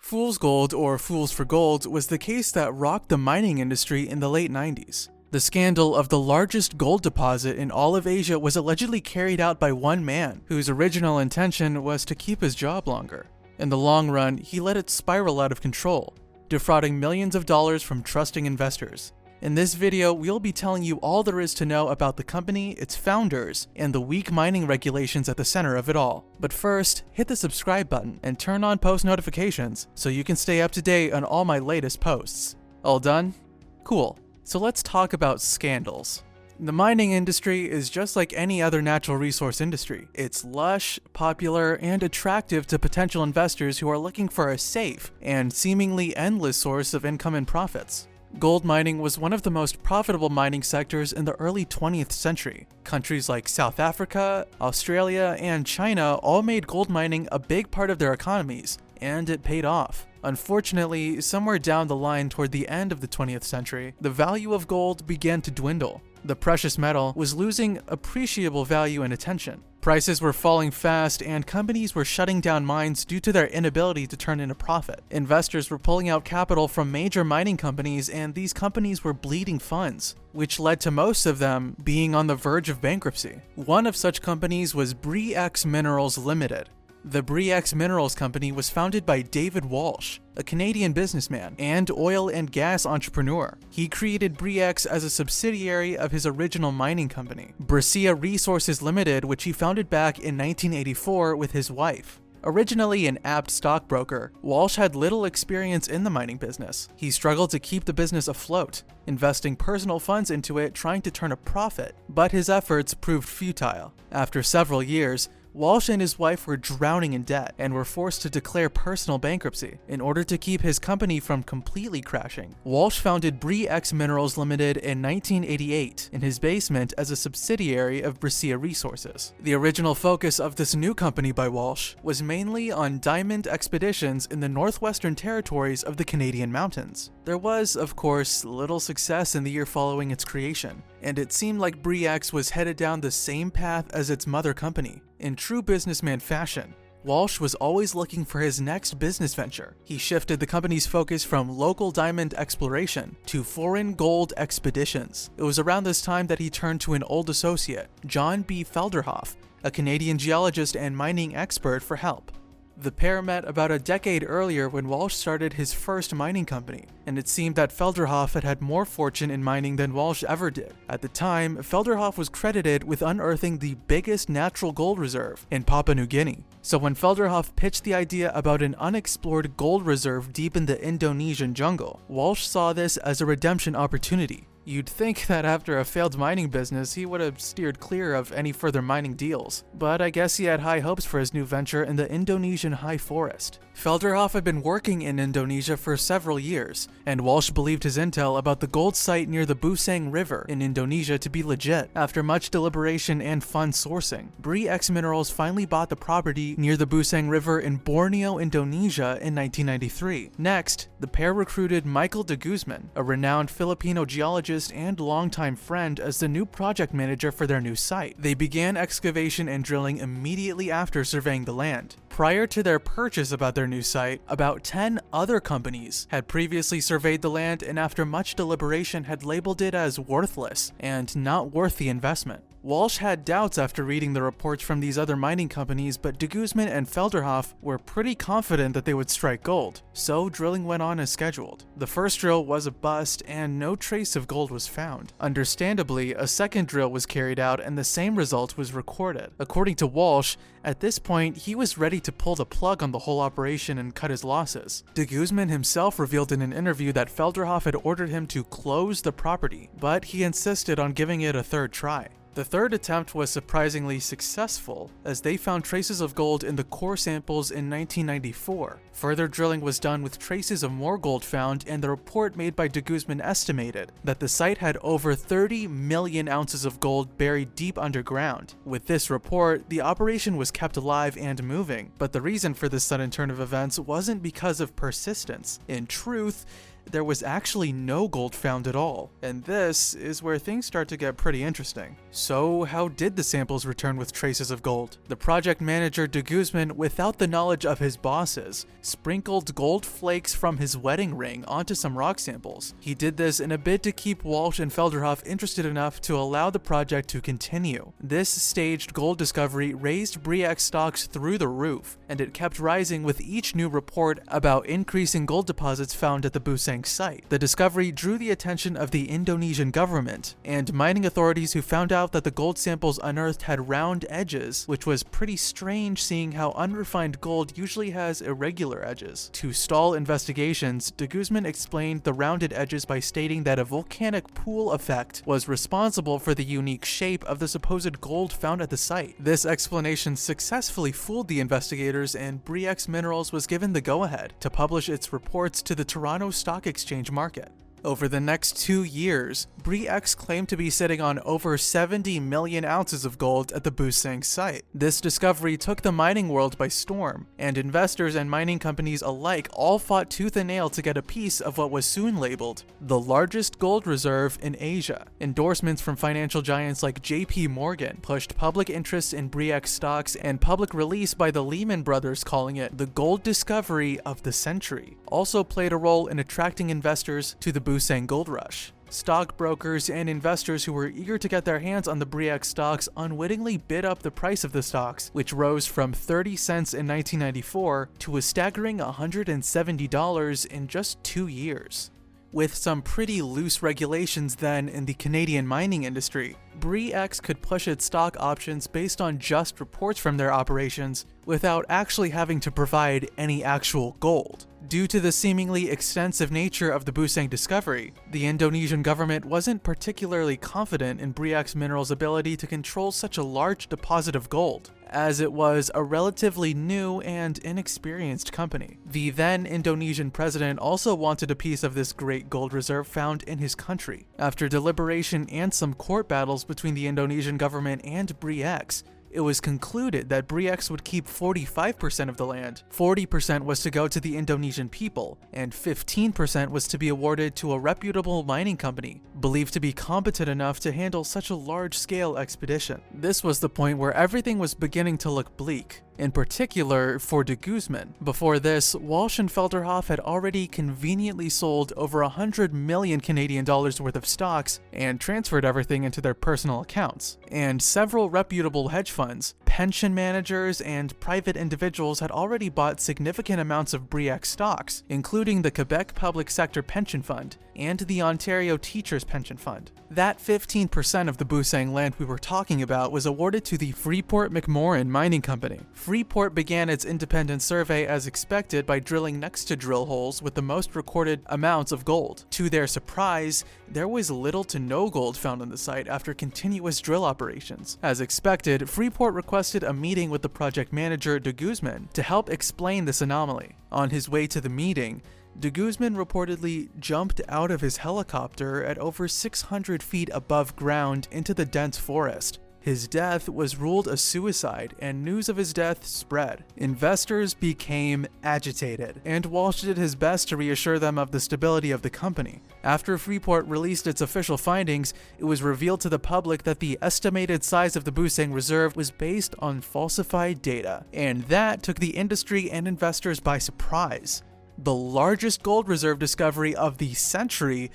Fool's Gold, or Fools for Gold, was the case that rocked the mining industry in the late 90s. The scandal of the largest gold deposit in all of Asia was allegedly carried out by one man, whose original intention was to keep his job longer. In the long run, he let it spiral out of control, defrauding millions of dollars from trusting investors. In this video, we'll be telling you all there is to know about the company, its founders, and the weak mining regulations at the center of it all. But first, hit the subscribe button and turn on post notifications so you can stay up to date on all my latest posts. All done? Cool. So let's talk about scandals. The mining industry is just like any other natural resource industry. It's lush, popular, and attractive to potential investors who are looking for a safe and seemingly endless source of income and profits. Gold mining was one of the most profitable mining sectors in the early 20th century. Countries like South Africa, Australia, and China all made gold mining a big part of their economies, and it paid off. Unfortunately, somewhere down the line toward the end of the 20th century, the value of gold began to dwindle. The precious metal was losing appreciable value and attention. Prices were falling fast, and companies were shutting down mines due to their inability to turn in a profit. Investors were pulling out capital from major mining companies, and these companies were bleeding funds, which led to most of them being on the verge of bankruptcy. One of such companies was bre-x Minerals Limited. The bre-x Minerals Company was founded by David Walsh, a Canadian businessman and oil and gas entrepreneur. He created bre-x as a subsidiary of his original mining company, Brecea Resources Limited, which he founded back in 1984 with his wife. Originally an apt stockbroker, Walsh had little experience in the mining business. He struggled to keep the business afloat, investing personal funds into it, trying to turn a profit, but his efforts proved futile. After several years, Walsh and his wife were drowning in debt and were forced to declare personal bankruptcy in order to keep his company from completely crashing. Walsh founded bre-x Minerals Limited in 1988 in his basement as a subsidiary of Brecea Resources. The original focus of this new company by Walsh was mainly on diamond expeditions in the northwestern territories of the Canadian mountains. There was, of course, little success in the year following its creation, and it seemed like bre-x was headed down the same path as its mother company. In true businessman fashion, Walsh was always looking for his next business venture. He shifted the company's focus from local diamond exploration to foreign gold expeditions. It was around this time that he turned to an old associate, John B. Felderhoff, a Canadian geologist and mining expert, for help. The pair met about a decade earlier when Walsh started his first mining company, and it seemed that Felderhoff had had more fortune in mining than Walsh ever did. At the time, Felderhoff was credited with unearthing the biggest natural gold reserve in Papua New Guinea. So when Felderhoff pitched the idea about an unexplored gold reserve deep in the Indonesian jungle, Walsh saw this as a redemption opportunity. You'd think that after a failed mining business, he would have steered clear of any further mining deals, but I guess he had high hopes for his new venture in the Indonesian high forest. Felderhoff had been working in Indonesia for several years, and Walsh believed his intel about the gold site near the Busang River in Indonesia to be legit. After much deliberation and fund sourcing, bre-x Minerals finally bought the property near the Busang River in Borneo, Indonesia in 1993. Next, the pair recruited Michael de Guzman, a renowned Filipino geologist and longtime friend, as the new project manager for their new site. They began excavation and drilling immediately after surveying the land. Prior to their purchase about their new site, about 10 other companies had previously surveyed the land and after much deliberation had labeled it as worthless and not worth the investment. Walsh had doubts after reading the reports from these other mining companies, but de Guzman and Felderhoff were pretty confident that they would strike gold, so drilling went on as scheduled. The first drill was a bust and no trace of gold was found. Understandably, a second drill was carried out and the same result was recorded. According to Walsh, at this point, he was ready to pull the plug on the whole operation and cut his losses. De Guzman himself revealed in an interview that Felderhoff had ordered him to close the property, but he insisted on giving it a third try. The third attempt was surprisingly successful, as they found traces of gold in the core samples in 1994. Further drilling was done with traces of more gold found, and the report made by de Guzman estimated that the site had over 30 million ounces of gold buried deep underground. With this report, the operation was kept alive and moving, but the reason for this sudden turn of events wasn't because of persistence. In truth, there was actually no gold found at all. And this is where things start to get pretty interesting. So how did the samples return with traces of gold? The project manager de Guzman, without the knowledge of his bosses, sprinkled gold flakes from his wedding ring onto some rock samples. He did this in a bid to keep Walsh and Felderhoff interested enough to allow the project to continue. This staged gold discovery raised bre-x stocks through the roof, and it kept rising with each new report about increasing gold deposits found at the Buseng site. The discovery drew the attention of the Indonesian government and mining authorities, who found out that the gold samples unearthed had round edges, which was pretty strange seeing how unrefined gold usually has irregular edges. To stall investigations, de Guzman explained the rounded edges by stating that a volcanic pool effect was responsible for the unique shape of the supposed gold found at the site. This explanation successfully fooled the investigators, and bre-x Minerals was given the go-ahead to publish its reports to the Toronto Stock Exchange market. Over the next 2 years, bre-x claimed to be sitting on over 70 million ounces of gold at the Buseng site. This discovery took the mining world by storm, and investors and mining companies alike all fought tooth and nail to get a piece of what was soon labeled the largest gold reserve in Asia. Endorsements from financial giants like JP Morgan pushed public interest in bre-x stocks, and public release by the Lehman Brothers calling it the gold discovery of the century also played a role in attracting investors to the Buseng gold rush. Stockbrokers and investors who were eager to get their hands on the bre-x stocks unwittingly bid up the price of the stocks, which rose from 30 cents in 1994 to a staggering $170 in just 2 years. With some pretty loose regulations then in the Canadian mining industry, bre-x could push its stock options based on just reports from their operations without actually having to provide any actual gold. Due to the seemingly extensive nature of the Buseng discovery, the Indonesian government wasn't particularly confident in bre-x Minerals' ability to control such a large deposit of gold, as it was a relatively new and inexperienced company. The then Indonesian president also wanted a piece of this great gold reserve found in his country. After deliberation and some court battles between the Indonesian government and bre-x, it was concluded that bre-x would keep 45% of the land, 40% was to go to the Indonesian people, and 15% was to be awarded to a reputable mining company, believed to be competent enough to handle such a large-scale expedition. This was the point where everything was beginning to look bleak, in particular for de Guzman. Before this, Walsh and Felderhoff had already conveniently sold over 100 million Canadian dollars worth of stocks and transferred everything into their personal accounts. And several reputable hedge funds, pension managers, and private individuals had already bought significant amounts of bre-x stocks, including the Quebec Public Sector Pension Fund and the Ontario Teachers Pension Fund. That 15% of the Buseng land we were talking about was awarded to the Freeport-McMoRan Mining Company. Freeport began its independent survey as expected by drilling next to drill holes with the most recorded amounts of gold. To their surprise, there was little to no gold found on the site after continuous drill operations. As expected, Freeport requested a meeting with the project manager de Guzman to help explain this anomaly. On his way to the meeting, de Guzman reportedly jumped out of his helicopter at over 600 feet above ground into the dense forest. His death was ruled a suicide, and news of his death spread. Investors became agitated, and Walsh did his best to reassure them of the stability of the company. After Freeport released its official findings, it was revealed to the public that the estimated size of the Buseng reserve was based on falsified data, and that took the industry and investors by surprise. The largest gold reserve discovery of the century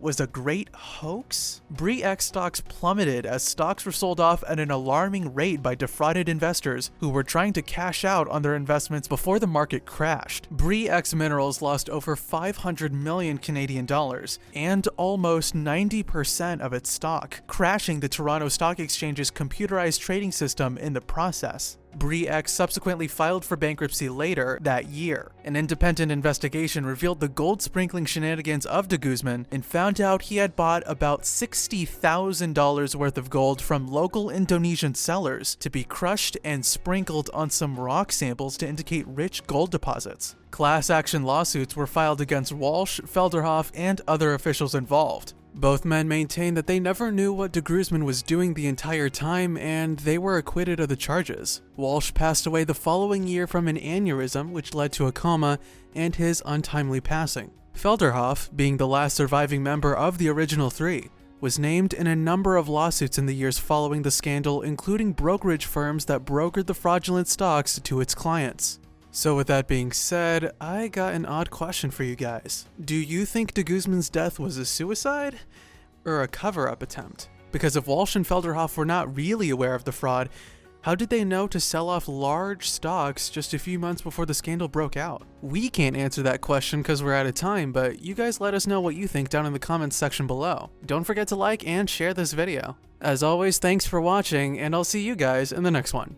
was a great hoax? Bre-x stocks plummeted as stocks were sold off at an alarming rate by defrauded investors who were trying to cash out on their investments before the market crashed. Bre-x Minerals lost over 500 million Canadian dollars and almost 90% of its stock, crashing the Toronto Stock Exchange's computerized trading system in the process. Bre-x subsequently filed for bankruptcy later that year. An independent investigation revealed the gold sprinkling shenanigans of de Guzman and found out he had bought about $60,000 worth of gold from local Indonesian sellers to be crushed and sprinkled on some rock samples to indicate rich gold deposits. Class action lawsuits were filed against Walsh, Felderhoff, and other officials involved. Both men maintained that they never knew what de Guzman was doing the entire time, and they were acquitted of the charges. Walsh passed away the following year from an aneurysm, which led to a coma and his untimely passing. Felderhoff, being the last surviving member of the original three, was named in a number of lawsuits in the years following the scandal, including brokerage firms that brokered the fraudulent stocks to its clients. So with that being said, I got an odd question for you guys. Do you think de Guzman's death was a suicide or a cover-up attempt? Because if Walsh and Felderhoff were not really aware of the fraud, how did they know to sell off large stocks just a few months before the scandal broke out? We can't answer that question because we're out of time, but you guys let us know what you think down in the comments section below. Don't forget to like and share this video. As always, thanks for watching, and I'll see you guys in the next one.